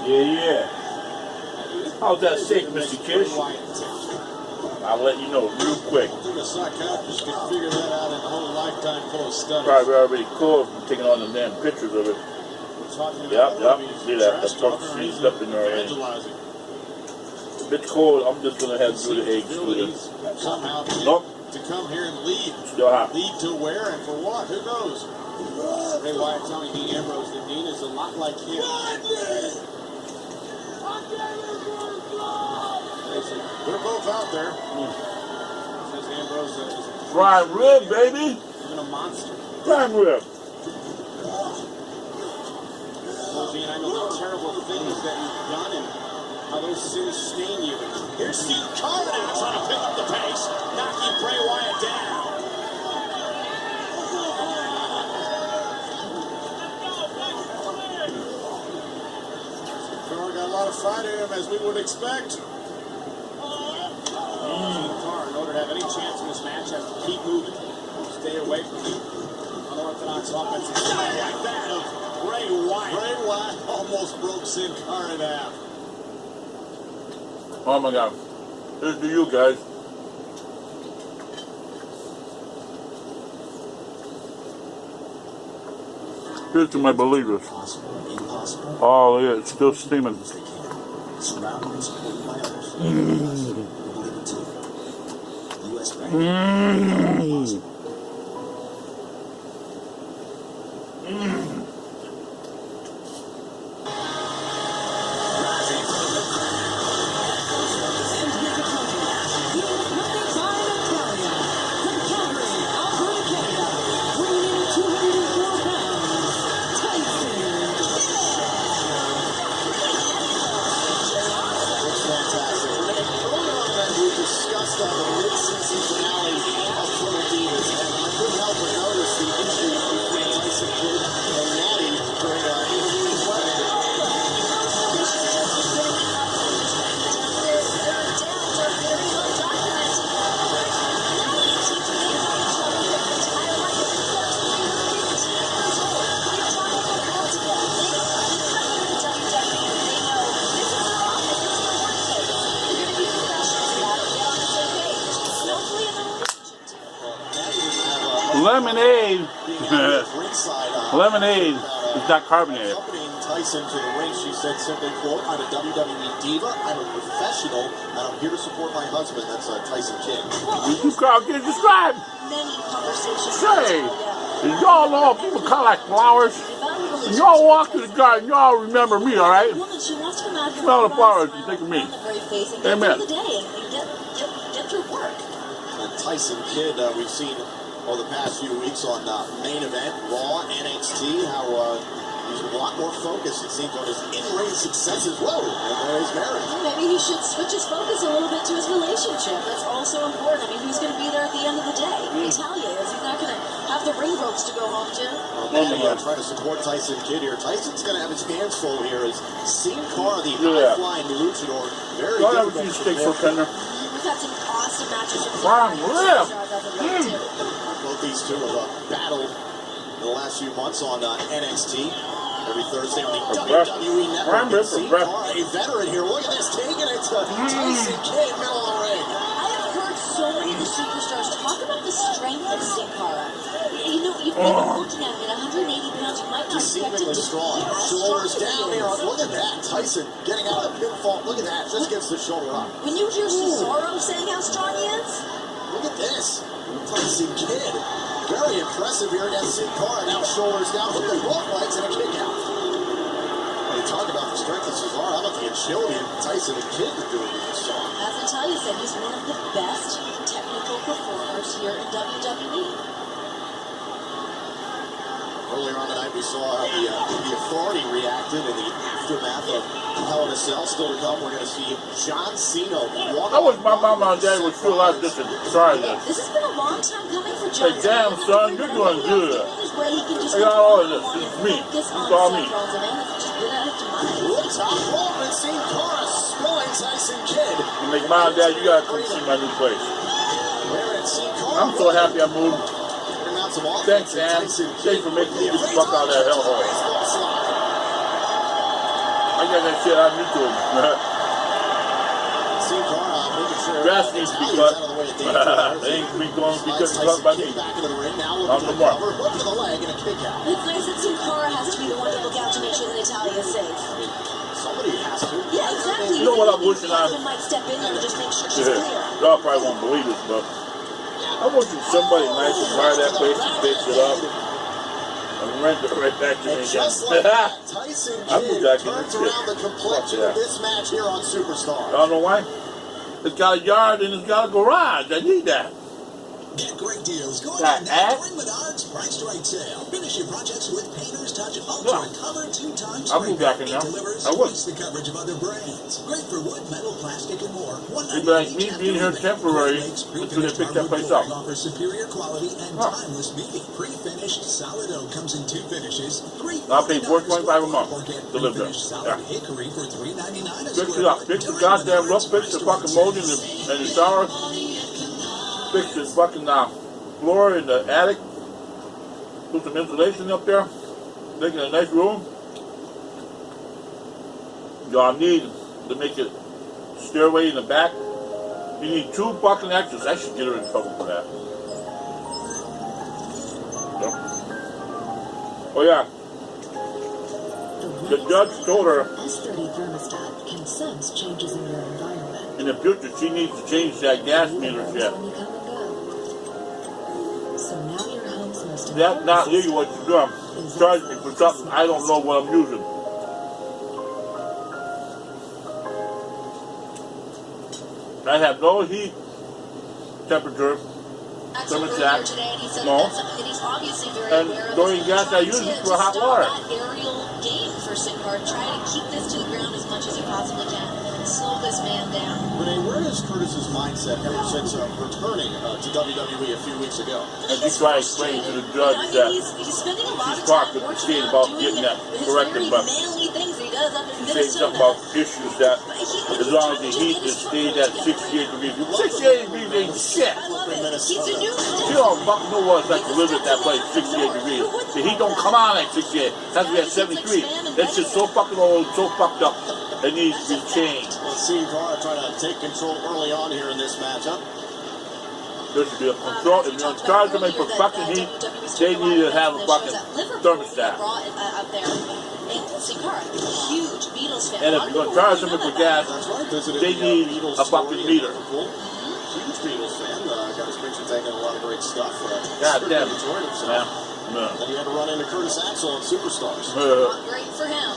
Yeah. How's that steak, Mr. Kish? I'll let you know real quick. I think a psychiatrist could figure that out in a whole lifetime full of studies. Probably already cool from taking on the damn pictures of it. Yep. See that? The pork seized up in there already. It's a bit cold. I'm just going to have to do the eggs with it. Somehow to come here and lead. Still hot. Lead to where and for what? Who knows? Bray Wyatt telling Dean Ambrose that Dean is a lot like him. They're both out there. Says Ambrose is a prime rib, baby. Even a monster. Prime rib. Well, Dean, I know the terrible things that you've done and how those sins stain you. Here's Steve Carmine trying to pick up the pace, knocking Bray Wyatt down. Got a lot of fight in him, as we would expect. Carr, in order to have any chance in this match, has to keep moving, stay away from the unorthodox offensive style like that of Bray Wyatt. Bray Wyatt almost broke Sin Cara in half. Oh my God. Here's to you guys. Here's to my believers. Oh, yeah, it's still steaming. Lemonade. Lemonade is not carbonated. Accompanying Tyson to the ring, she said simply, quote, "I'm a WWE diva, I'm a professional, and I'm here to support my husband." That's Tyson Kidd. You can't describe. Say, y'all know people cut like flowers. And y'all walk to the garden, y'all remember me, all right? Smell the flowers and think of me. Amen. Tyson Kidd, we've seen over the past few weeks on Main Event, Raw, NXT, how he's a lot more focused, it seems, on his in-ring successes. Whoa, and there his marriage. Maybe he should switch his focus a little bit to his relationship. That's also important. I mean, who's going to be there at the end of the day? Natalia is. He's not going to have the ring ropes to go home to. Well, trying to support Tyson Kidd here. Tyson's going to have his hands full here as Sin Cara, the high-flying luchador, very difficult to prepare. We've had some awesome matches with Both these two have battled in the last few months on NXT. Every Thursday on the WWE Network. Sin Cara, a veteran here. Look at this, taking it to Tyson Kidd, middle of the ring. I have heard so many of the superstars talk about the strength of Sin Cara. You know, you've been looking at him at 180 pounds. You might not expect him to strong. Shoulders down here. Look at that. Tyson getting out of the pinfall. Look at that. Just gets the shoulder up. When you hear Cesaro saying how strong he is, look at this. Tyson Kidd. Very impressive here against Sin Cara. Now shoulders down with the both legs and a kick out. When you talk about the strength of Cesaro, how about the agility of Tyson and Kidd to do it with this song? As Natalia said, he's one of the best technical performers here in WWE. Earlier on the night, we saw how the Authority reacted in the aftermath of Hell in a Cell. Still to come, we're going to see John Cena. I wish my mama and dad would feel like this and try this. This has been a long time coming for John Cena. Hey, damn, son, you're doing good. I got all of this. It's me. It's all me. Top rope and Sin Cara spilling Tyson Kidd. You make mom and dad, you got to come see my new place. I'm so happy I moved. Thanks, man. Thanks for making me get the fuck out of that hellhole. got that shit on YouTube. Sin Cara making sure Grass needs to be cut. Italian's out of the way of danger. They ain't be going to be cut by me. Back into the ring now, Not looking no to more. cover, hook to the leg and a kick out. It's nice that Sin Cara has to be the one to look out to make sure that Natalia is safe. I mean, somebody has to. Yeah, exactly. You know what I'm wishing The on? husband might step in there and just make sure she's Yeah. clear. Y'all probably won't believe this, but I'm wishing somebody nice and buy that place and fix it up and rent it right back to me And again. just like that, Tyson I'm Kidd jacking turns this shit. around the complexion Fuck yeah. of this match here on Superstar. Y'all know why? It's got a yard and it's got a garage. I need that. Get great deals going That on now ad? during Menards Price Right Sale. Finish your projects with Painter's Touch Yeah. Ultra Cover 2x. I'll move back in It now. delivers I would. twice the coverage of other brands. Great for wood, metal, plastic, and more. It'd be like me being here temporary until they pick that place up. Offers superior quality and Huh. timeless beauty. Pre-finished solid oak comes in 2 finishes. I'll pay $4.25 a month Or get to live there. pre-finished solid Yeah. hickory for $3.99 a Fix square it up. foot Fix the during goddamn Menards roof. Fix the Price fucking Right mold in Sale. the shower. Fix the fucking floor in the attic. Put some insulation up there. Make it a nice room. Y'all need to make it stairway in the back. You need 2 fucking extras. I should get her in trouble for that. Yep. Oh yeah. The judge told her S30 thermostat can sense changes in your environment. in the future she needs to change that gas meter shit. When you come and go. So now your home's most That's not really what you're doing. Charge me for something I don't know what I'm using. I have no heat temperature. Axel earlier Thermostat. today, and he said No. that's something that he's obviously very And aware of. during He's gas, I trying use it to for hot stop water. that aerial game for Sin Cara. Try to keep this to the ground as much as you possibly can. Slow this man down. Renee, where is Curtis's mindset ever since returning to WWE a few weeks ago? And she tried to explain to the judge that he's spending a lot she's of talked time with the working state on about doing getting that his corrected, very but manly things that he does up in she said Minnesota. something about issues that as long as the heat is stayed at 68 degrees. 68 degrees ain't shit. I love it. He's a new You don't fucking know what it's like to live at that place 68 degrees. The heat don't come on at 68. It has to be at 73. That shit's so fucking old, so fucked up. It needs to be changed. Well, Sin Cara trying to take control early on here in this matchup. There should be a control. If you're in charge of me for fucking heat, they need to have a fucking thermostat. Up there. And Sin Cara, huge Beatles fan. And if you're going to charge them for gas, That's right. Visited they the, need Beatles a fucking story in meter. Liverpool. Huge Beatles fan. Got his picture taken, a lot of great stuff. God damn. Enjoyed himself. Yeah. Then he had to run into Curtis Axel on Superstars. Not great for him.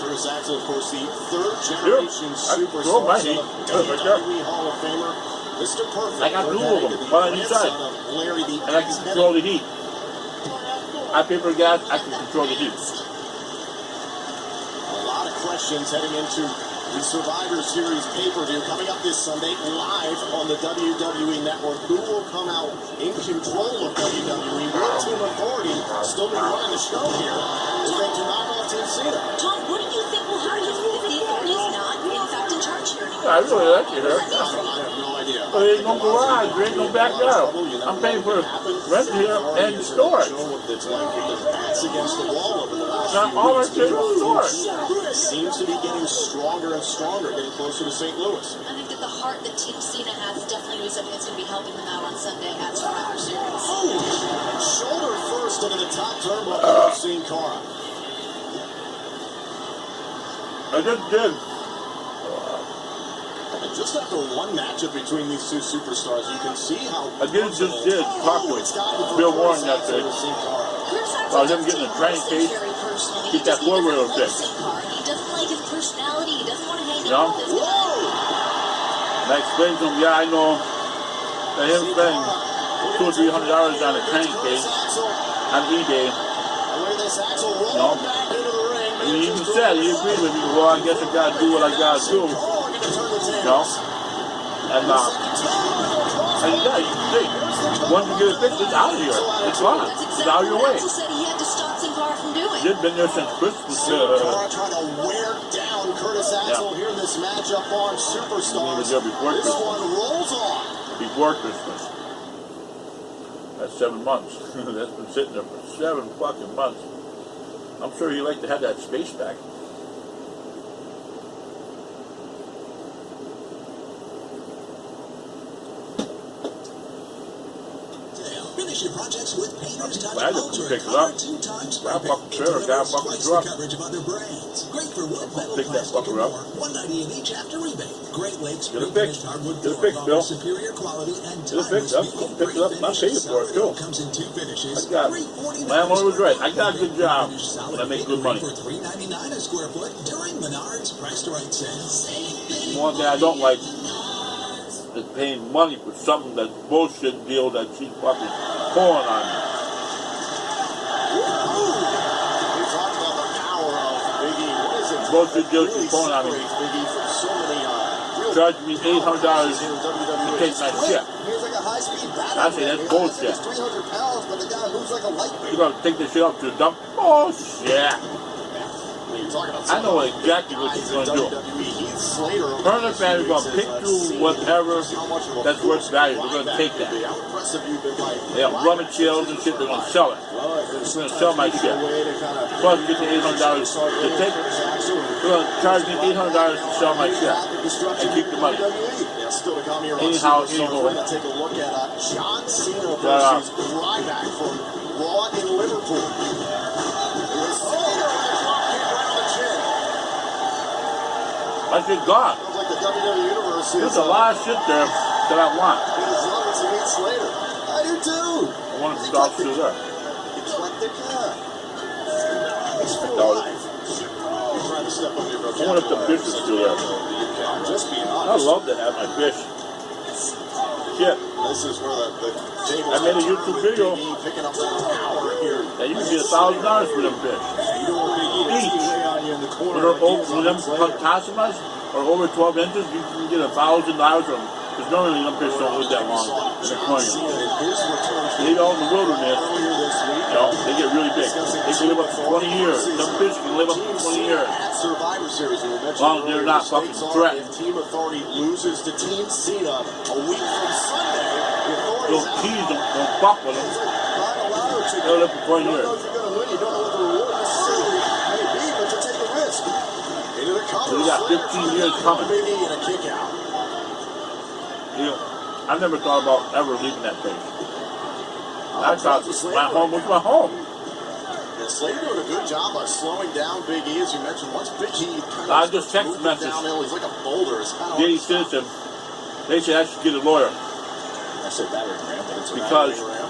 Curtis Axel, of course, the third generation I superstar, throw my son heat. of Right there. WWE Hall of Famer, Mr. Perfect. I got two of them, The one on each grandson side. of Larry the And I can control the heat. I pay for gas, I can control the heat. A lot of questions heading into the Survivor Series pay-per-view coming up this Sunday live on the WWE Network. Who will come out in control of WWE? Will Team Authority still be running the show here if they do not off Team Cena? Tom, what do you think will happen if the authority is not, in fact, in charge here anymore? I really like it here. I have no idea. But there ain't no garage, there ain't no backyard. I'm paying for rent here and storage. It's like the backs against the wall over the last Not few all our weeks. shit is storage. Seems to be getting stronger and stronger, getting closer to St. Louis. I think that the heart that Team Cena has is definitely going to be something that's going to be helping them out on Sunday at Survivor Series. Shoulder first into the top turnbuckle of Sin Cara. I just did. And just after one matchup between these two superstars, you can see how I just did talk with Bill Warren yesterday. Well, him getting a train case, get that four-wheeler fixed. He doesn't like his personality. He doesn't want to hang You know? out with this guy. And I explained to him, yeah, I know that him spending $200 or $300 on a train case on eBay. No. And he even said, he agreed with me, well, I guess I gotta do what I gotta do. You know? And yeah, you can see, once you get it fixed, it's out of here. It's gone. It's out of your way. Axel said he had to stop Sin Cara from doing. It's been there since Christmas. Sin Cara trying to wear down Curtis Axel here in this matchup on Superstars. He was there before This Christmas. one rolls on. Before Christmas. That's 7 months. That's been sitting there for 7 fucking months. I'm sure he'd like to have that space back. projects with Painter's Touch glad to Ultra pick it up. Car 2 times Got a perfect. fucking trailer, It got a delivers fucking twice truck. the coverage of other brands. Great for wood, metal, Pick that plastic, fucker and up. more. $198 each after rebate. Great Lakes Get it pre-finished fixed. hardwood Get it flooring fixed, Bill. offers superior quality and Get it fixed up. timeless Pick it up. I'm paying for it, too. Comes in 2 finishes. I got it. Landlord was right. I got a good job. I make good money. For $3.99 a square foot during Menards Price to Right sale. One thing I don't like is paying money for something that's bullshit deal that she's fucking pulling on me. We talked about the power of Biggie. What is it? Bullshit deal she's pulling on me. Biggie from so many real Charging me $800 here in to WWE. take my shit. He's like a high-speed battle. I say that's bullshit. He's 300 pounds, but the guy moves like a light. You gotta take this shit up to the dump. Bullshit. I know exactly what she's gonna do. Her and her family are gonna pick through whatever that's worth value. They're gonna take that. They have rummage sales and shit. They're gonna sell it. They're gonna sell my shit. Plus, get the $800 to take it. They're gonna charge me $800 to sell my shit and keep the money. Anyhow, anyway. Take a look at John Cena versus Ryback from Raw in Liverpool. My shit gone. Like the WWE Universe There's a lot of shit there that I want. I do too. I want it to stop still there. Eclectic, I want if the fish is still there. I love to have my fish. Shit. This is where the I made a YouTube video picking up that power here. that you can get $1,000 for them fish. When them Casimas are over 12 inches, you can get $1,000 from them. Because normally them fish don't live that long in the aquarium. They live out in the wilderness. You know, they get really big. They can live up to 20 years. Some fish can live up to 20 years. As long as they're not fucking threatened. Team Authority loses to Team Cena a week from Sunday. Don't tease them, don't fuck with them. They'll live for 20 years. So we got 15 years coming. You know, I never thought about ever leaving that place. I thought my home was my home. Slater doing a good job of slowing down Big E, as you mentioned. Once Big E I just text message. downhill, he's like a boulder. J.D. Citizen, they said I should get a lawyer. I said battering ram, but it's a Because battering ram.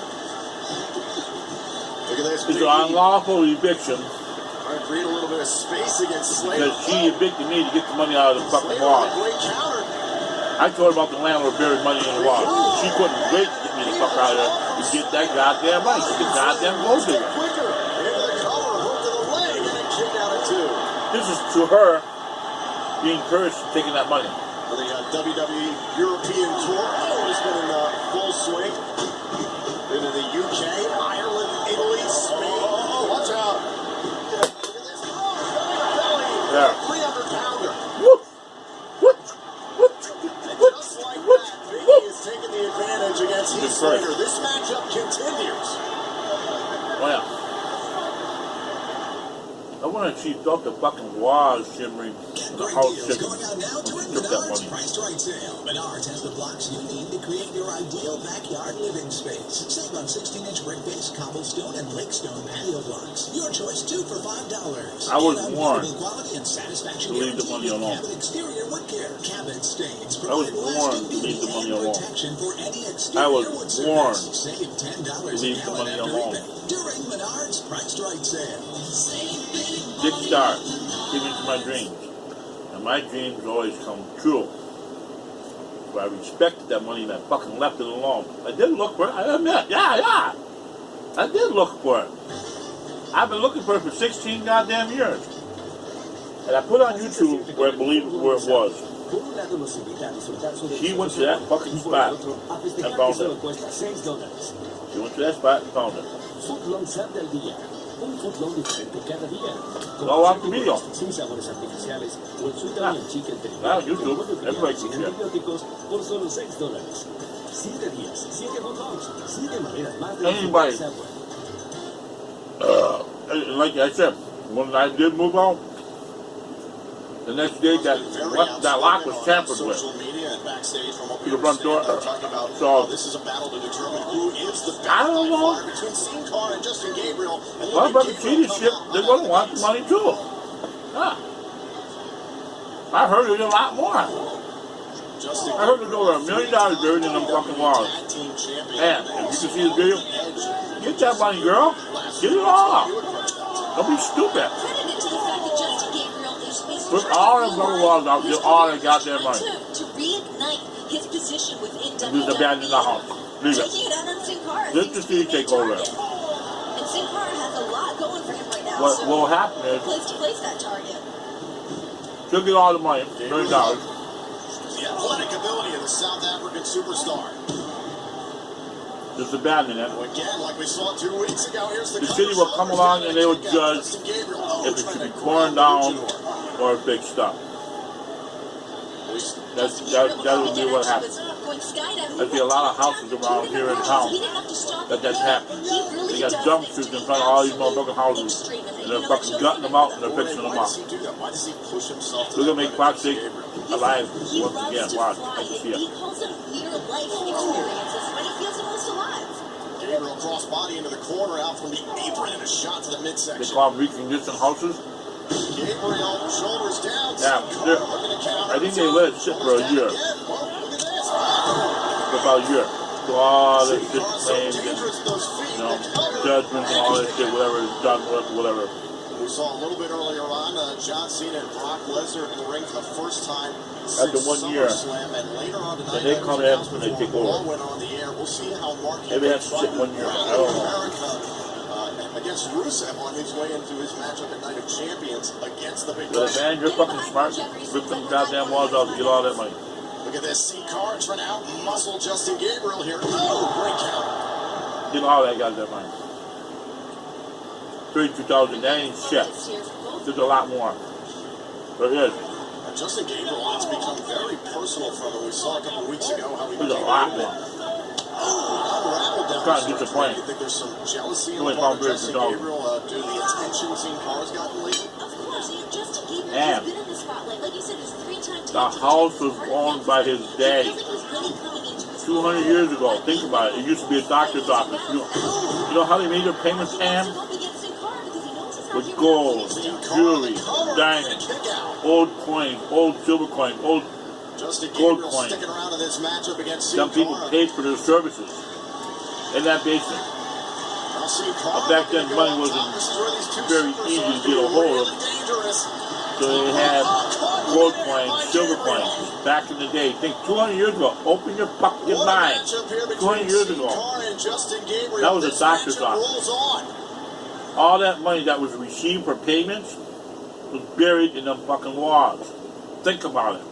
Look at this. it's an unlawful eviction Trying to create a little bit of space against Slater. because she evicted me to get the money out of the fucking Slater law. with a great counter. I told her about the landlord buried money in the wall. She couldn't wait to get me the fuck out of there to get that goddamn money. She's a goddamn gold digger. Quicker. Into the collar, hook to the leg, and then kick out at 2. This is to her being encouraged to taking that money. For the WWE European Tour. Oh, he's been in full swing. Been in the UK, Ireland, Italy, Spain. Oh, watch out. Look at this. Oh, Yeah. 300-pounder. Whoop! Whoop! Whoop! Whoop! Just like Whoop! that, Big E Whoop! is taking the advantage against Heath Slater. This matchup continues. Oh yeah. I wonder if she thought the fucking was shimmering the house shimmering Going out now when during she took that Menards money. Price to Right sale. Menards has the blocks you need to create your ideal backyard living space. Save on 16-inch brick-based cobblestone and lakestone patio blocks. Your choice, 2 for $5. I was Get warned unbeatable quality and satisfaction to leave the guaranteed money with alone. Cabot exterior wood care. Cabot stains I was provide warned lasting to leave the beauty money and alone. protection for any I exterior was wood warned surface. Save $10 to leave a the gallon money after alone. rebate during Menards Price to Right sale. Dick Star, give me to my dreams. And my dreams always come true. So I respected that money and I fucking left it alone. I did look for it, I admit. Yeah. I did look for it. I've been looking for it for 16 goddamn years. And I put on YouTube where I believe where it was. She went to that fucking spot and found it. She went to that spot and found it. Go out the video. Now YouTube, everybody can share. Anybody. Like I said, when I did move out, the next day that lock was tampered with. backstage from what To we the front door. understand. They're talking about So, this is a battle to determine who is the I don't know. best between Sin Cara and Justin Gabriel. And Well, look but at the Gabriel cheating ship, come out they're on going to that want the face. money too. Yeah. I heard there's a lot more. Justin I heard there's over $1 million buried in them fucking walls. Tag Team Champion. And if you can see the video, get that money, girl. Get it all. Don't be stupid. Credited to the fact that Justin Gabriel is Put all them double walls out, get all that goddamn money. to reignite his position within WWE. Just abandon the house. Leave it. Taking it out on Sin Cara. Let the city take over. And Sin Cara has a lot going for him right now. What so will happen is, place to place that target. she'll get all the money, $1 million. The athletic ability of the South African superstar. Just abandon it. Again, like we saw 2 weeks ago, here's The city will come along and they will judge if it should be torn down or fixed up. That would be what happens. There'd be a lot of houses around here in town that's happened. They got dumpsters in front of all these motherfucking houses, and they're fucking gutting them out and they're fixing them up. They're gonna make Fox State alive once again. Watch, I can see it. He calls them near-life experiences when he feels the most alive. Gabriel cross body into the corner, out from the apron, and a shot to the They midsection. call them reconditioned houses. Gabriel, shoulders down. Yeah, I think they let it sit for a year. For about a year. So all this shit claims and, judgments and all that shit, whatever is done, whatever. We saw a little bit earlier on John Cena and Brock Lesnar in the ring for the first time After since 1 year. SummerSlam, and later on tonight, And they come in and they take over. went on the air. We'll see how Mark Maybe that's sit 1 year. I don't know. Against Rusev on his way into his matchup at Night of Champions against the Big But Dog. man, you're fucking smart. Rip them goddamn walls out to get all that money. Look at this. Sin Cara trying to out-muscle Justin Gabriel here. Oh, great count. Get all that goddamn money. 32,000, that ain't shit. There's a lot more. There is. Justin Gabriel has become very personal from him. We saw a couple weeks ago how he There's a became lot a bit more. unraveled down Kind of the stretch. disappointing. I think there's some jealousy on Only the part of found Justin very Gabriel due to the attention Sin Cara's gotten lately. Of course, Justin Gabriel And has been in the spotlight. Like you said, he's 3-time the house was owned by his daddy 200 years ago. Think about it. It used to be a doctor's office. You know how they made their payments, Pam? With gold, jewelry, diamonds, old coins, old silver coins, old Justin gold Gabriel coins. sticking around in this matchup against Sin Some people Cara. paid for their services in that basement. Now Sin Cara Back then, looking to go money on wasn't top. This is where these two very superstars easy to can get a be hold of. really dangerous. So they had gold coins, silver coins, back in the day. Think 200 years ago. Open your fucking What a mind. matchup here 200 between years Sin ago. Cara and Justin Gabriel. That was a This doctor's matchup office. rolls on. All that money that was received for payments was buried in them fucking walls. Think about it.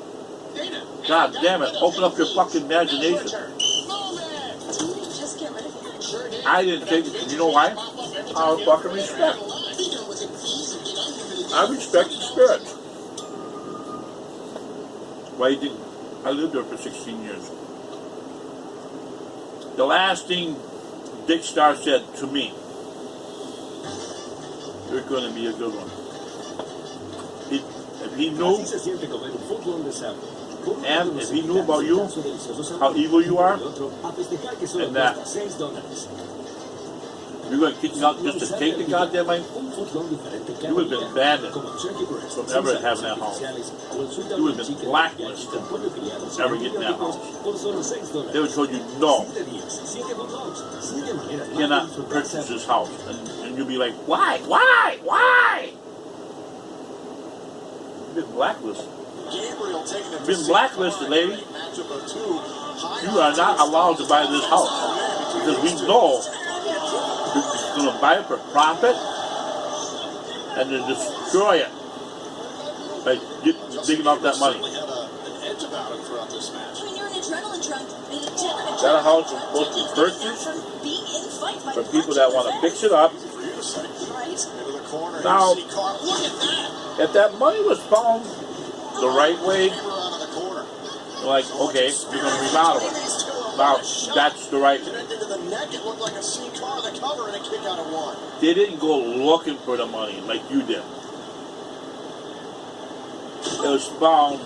God damn it. Open up your fucking imagination. I didn't take it. You know why? I fucking respect. I respect the spirit. Why you think I lived there for 16 years? The last thing Dick Star said to me, you're going to be a good one. If he knew, and if he knew about you, how evil you are, and that you're going to kick me out just to take the goddamn money, you would have been banned from ever having that house. You would have been blacklisted from ever getting that house. They would have told you, no, you cannot purchase this house. And you'd be like, why? You've been blacklisted. You've been blacklisted, lady. You are not allowed to buy this house. Because we know you're going to buy it for profit and then destroy it by digging out that money. That house is supposed to be purchased for people that want to fix it up. Now, if that money was found the right way, like, okay, you're going to remodel it. Now, that's the right way. They didn't go looking for the money like you did. It was found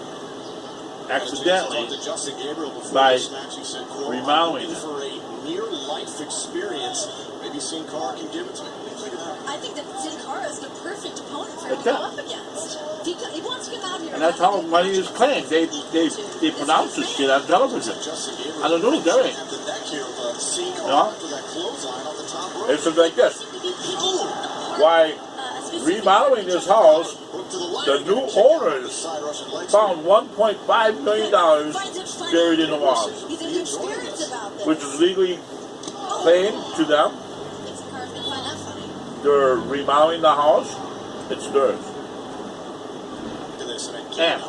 accidentally by remodeling it. For a near-life experience, maybe Sin Cara can give it to him. I think that Sin Cara is the perfect opponent for him to That's go up against. He wants to come out here. And that's how money is claimed. They pronounce this shit on television. On the news, everything. You know? It's just like this. Why remodeling this house, the new owners found $1.5 million buried in the walls, He's in good spirits about this. which is legally claimed to them. Thinks the car's gonna find that funny. They're remodeling the house. It's theirs. And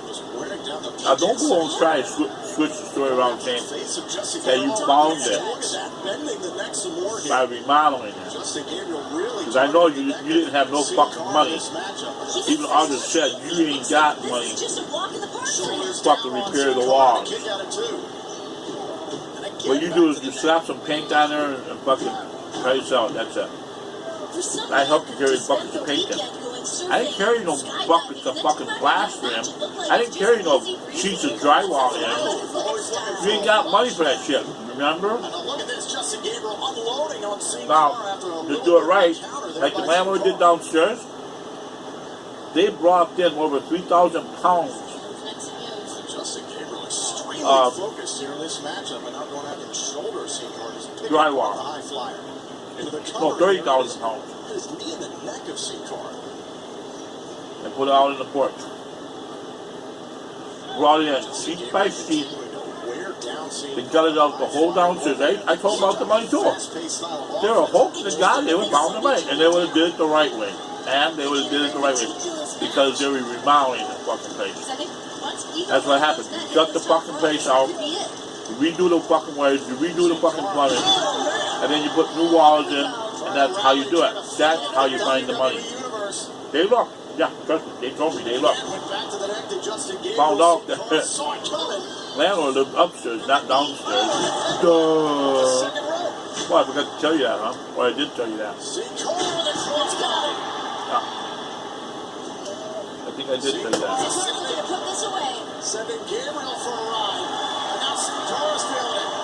now don't go and try and switch the story around saying that you found it by remodeling it. Because I know you didn't have no fucking money. Even others said you ain't got money to fucking repair the walls. What you do is you slap some paint on there and fucking try this out. That's it. I helped you carry buckets of paint in. I didn't carry no buckets of fucking plaster in. I didn't carry no sheets of drywall in. You ain't got money for that shit, remember? Now, to do it right, like the landlord did downstairs, they brought in over 3,000 pounds of drywall. No, 30,000 pounds. And put it out in the porch. Brought it in sheet by sheet. They gutted out the whole downstairs. I told them about the money too. They were hoping to God they would found the money. And they would have did it the right way. And they would have did it the right way. Because they were remodeling the fucking place. That's what happened. You gut the fucking place out. You redo the fucking ways. You redo the fucking plumbing. And then you put new walls in. And that's how you do it. That's how you find the money. They look. Yeah, trust me, they told me they looked. Found out that landlord lived upstairs, not downstairs. Duh. Well, I forgot to tell you that, huh? Well, I did tell you that. Yeah. I think I did tell you that. Sending Gabriel for a ride. And now Sin Cara's feeling it.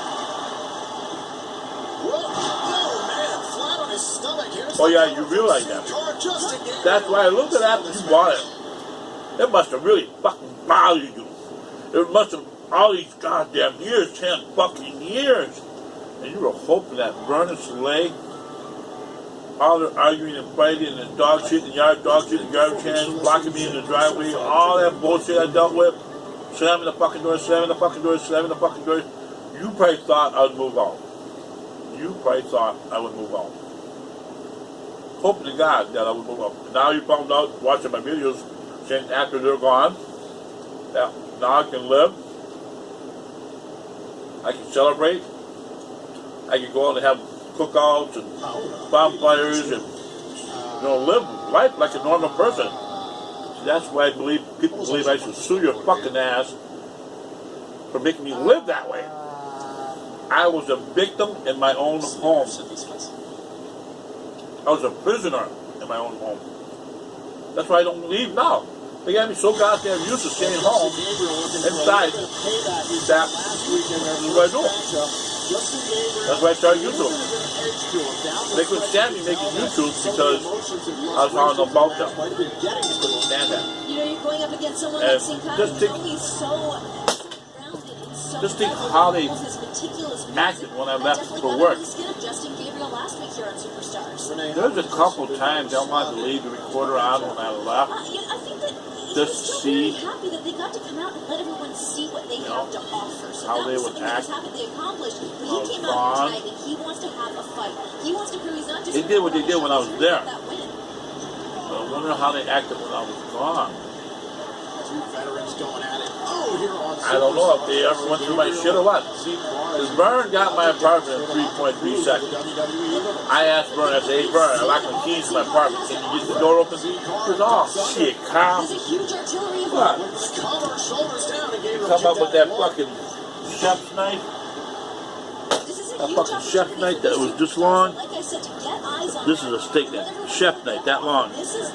Oh, man, flat on his stomach. Oh, yeah, you realize that. That's why I looked at that when you bought it. It must have really fucking bothered you. It must have all these goddamn years, 10 fucking years. And you were hoping that Bernard's leg, all the arguing and fighting and dog shit and yard dog shit and garbage cans, blocking me in the driveway, all that bullshit I dealt with, slamming the fucking door, slamming the fucking door, slamming the fucking door. You probably thought I would move on. You probably thought I would move on. Hoping to God that I would move on. Now you found out, watching my videos, saying after they're gone, that now I can live, I can celebrate, I can go out and have cookouts and bonfires and, live life like a normal person. So that's why I believe people believe I should sue your fucking ass for making me live that way. I was a victim in my own home. I was a prisoner in my own home. That's why I don't leave now. They got me so goddamn used to staying home inside that this is what I do. That's why I started YouTube. They couldn't stand me making YouTube because I was talking about them. They couldn't stand that. You're going up against someone like Sin Cara. Just think how they acted when I left for work. There's a couple times I wanted to leave the recorder on when I left. Just to see how they would act. They did what they did when I was there. But I wonder how they acted when I was gone. I don't know if they ever went through my shit or what. Because Vern got my apartment in 3.3 seconds. I asked Vern, I said, hey Vern, I locked my keys to my apartment. Can you get the door open? He goes, oh shit, calm. What? You come up with that fucking chef's knife? That fucking chef's knife that was this long? This is a steak knife. Chef knife, that long. He says,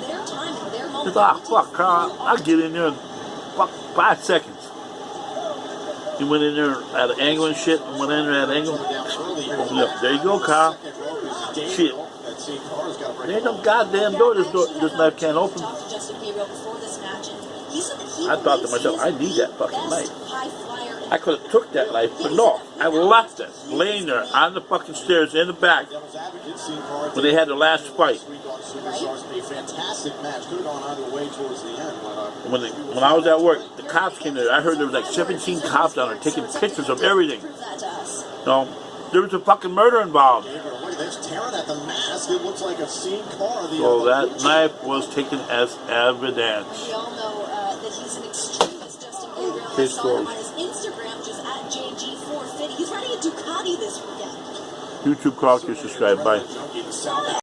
fuck, Carl, I'll get in there in 5 seconds. He went in there at an angle and shit. Went in there at an angle. Yep, there you go, Kyle. Shit. There ain't no goddamn door this knife can't open. I thought to myself, I need that fucking knife. I could have took that knife, but no, I left it laying there on the fucking stairs in the back when they had the last fight. When I was at work, the cops came there. I heard there was like 17 cops down there taking pictures of everything. No, there was a fucking murder involved. So that knife was taken as evidence. We all know that he's an extremist, Justin Gabriel. I Case saw him on closed. his Instagram, which is at JG450. He's riding a Ducati this weekend. YouTube, call, subscribe, bye.